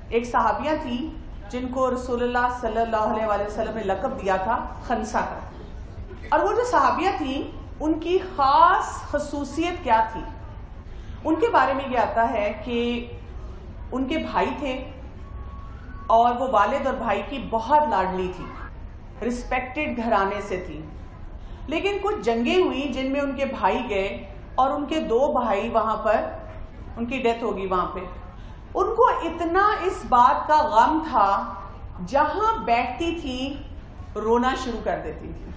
ایک صحابیہ تھی جن کو رسول اللہ صلی اللہ علیہ وسلم نے لقب دیا تھا خنسا کا. اور وہ جو صحابیہ تھیں ان کی خاص خصوصیت کیا تھی؟ ان کے بارے میں یہ آتا ہے کہ ان کے بھائی تھے اور وہ والد اور بھائی کی بہت لاڈلی تھی، رسپیکٹڈ گھرانے سے تھی. لیکن کچھ جنگیں ہوئیں جن میں ان کے بھائی گئے اور ان کے 2 بھائی وہاں پر ان کی ڈیتھ ہوگی. وہاں پہ ان کو اتنا اس بات کا غم تھا، جہاں بیٹھتی تھی رونا شروع کر دیتی تھی.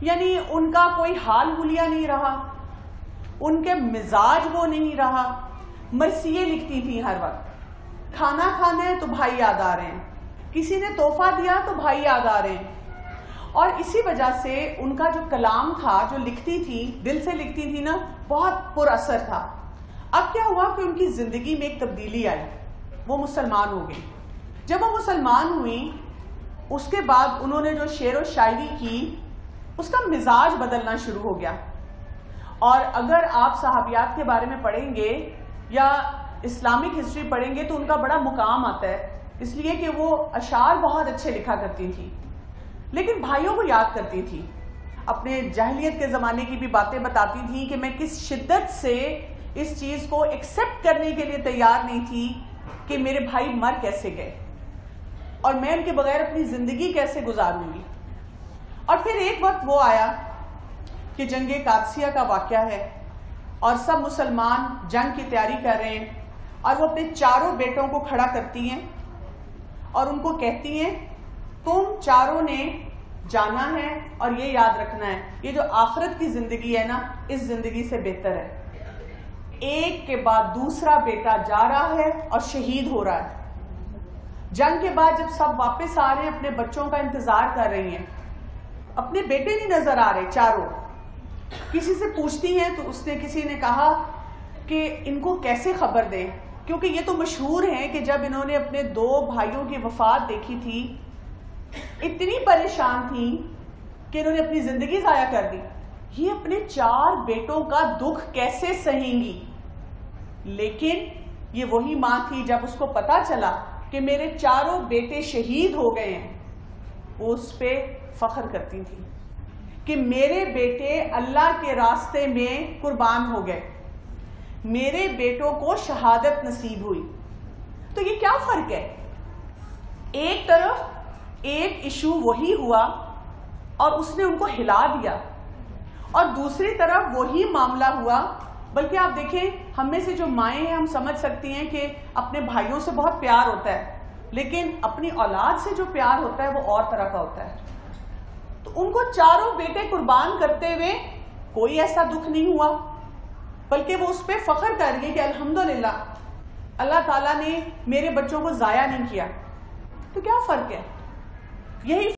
یعنی ان کا کوئی حال حلیہ نہیں رہا، ان کے مزاج وہ نہیں رہا. مرثیے لکھتی تھیں ہر وقت، کھانا کھانا ہے تو بھائی یاد آ رہے ہیں، کسی نے تحفہ دیا تو بھائی یاد آ رہے ہیں. اور اسی وجہ سے ان کا جو کلام تھا، جو لکھتی تھی، دل سے لکھتی تھی نا، بہت پر اثر تھا. اب کیا ہوا کہ ان کی زندگی میں ایک تبدیلی آئی، وہ مسلمان ہو گئی. جب وہ مسلمان ہوئی اس کے بعد انہوں نے جو شعر و شاعری کی اس کا مزاج بدلنا شروع ہو گیا. اور اگر آپ صحابیات کے بارے میں پڑھیں گے یا اسلامک ہسٹری پڑھیں گے تو ان کا بڑا مقام آتا ہے، اس لیے کہ وہ اشعار بہت اچھے لکھا کرتی تھی، لیکن بھائیوں کو یاد کرتی تھی. اپنے جاہلیت کے زمانے کی بھی باتیں بتاتی تھی کہ میں کس شدت سے اس چیز کو ایکسپٹ کرنے کے لیے تیار نہیں تھی کہ میرے بھائی مر کیسے گئے اور میں ان کے بغیر اپنی زندگی کیسے گزاروں گی. اور پھر ایک وقت وہ آیا کہ جنگ قادسیہ کا واقعہ ہے اور سب مسلمان جنگ کی تیاری کر رہے ہیں، اور وہ اپنے 4 بیٹوں کو کھڑا کرتی ہیں اور ان کو کہتی ہیں تم 4 نے جانا ہے اور یہ یاد رکھنا ہے، یہ جو آخرت کی زندگی ہے نا، اس زندگی سے بہتر ہے. ایک کے بعد دوسرا بیٹا جا رہا ہے اور شہید ہو رہا ہے. جنگ کے بعد جب سب واپس آ رہے ہیں اپنے بچوں کا انتظار کر رہی ہیں، اپنے بیٹے نہیں نظر آ رہے 4. کسی سے پوچھتی ہیں تو اس نے کسی نے کہا کہ ان کو کیسے خبر دیں، کیونکہ یہ تو مشہور ہیں کہ جب انہوں نے اپنے 2 بھائیوں کی وفات دیکھی تھی اتنی پریشان تھی کہ انہوں نے اپنی زندگی ضائع کر دی. یہ اپنے 4 بیٹوں کا دکھ کیسے سہیں گی؟ لیکن یہ وہی ماں تھی، جب اس کو پتا چلا کہ میرے 4 بیٹے شہید ہو گئے ہیں، وہ اس پہ فخر کرتی تھی کہ میرے بیٹے اللہ کے راستے میں قربان ہو گئے، میرے بیٹوں کو شہادت نصیب ہوئی. تو یہ کیا فرق ہے؟ ایک طرف ایک ایشو وہی ہوا اور اس نے ان کو ہلا دیا، اور دوسری طرف وہی معاملہ ہوا. بلکہ آپ دیکھیں، ہم میں سے جو مائیں ہیں ہم سمجھ سکتی ہیں کہ اپنے بھائیوں سے بہت پیار ہوتا ہے، لیکن اپنی اولاد سے جو پیار ہوتا ہے وہ اور طرح کا ہوتا ہے. تو ان کو 4 بیٹے قربان کرتے ہوئے کوئی ایسا دکھ نہیں ہوا، بلکہ وہ اس پہ فخر کر گئی کہ الحمدللہ اللہ تعالیٰ نے میرے بچوں کو ضائع نہیں کیا. تو کیا فرق ہے؟ یہی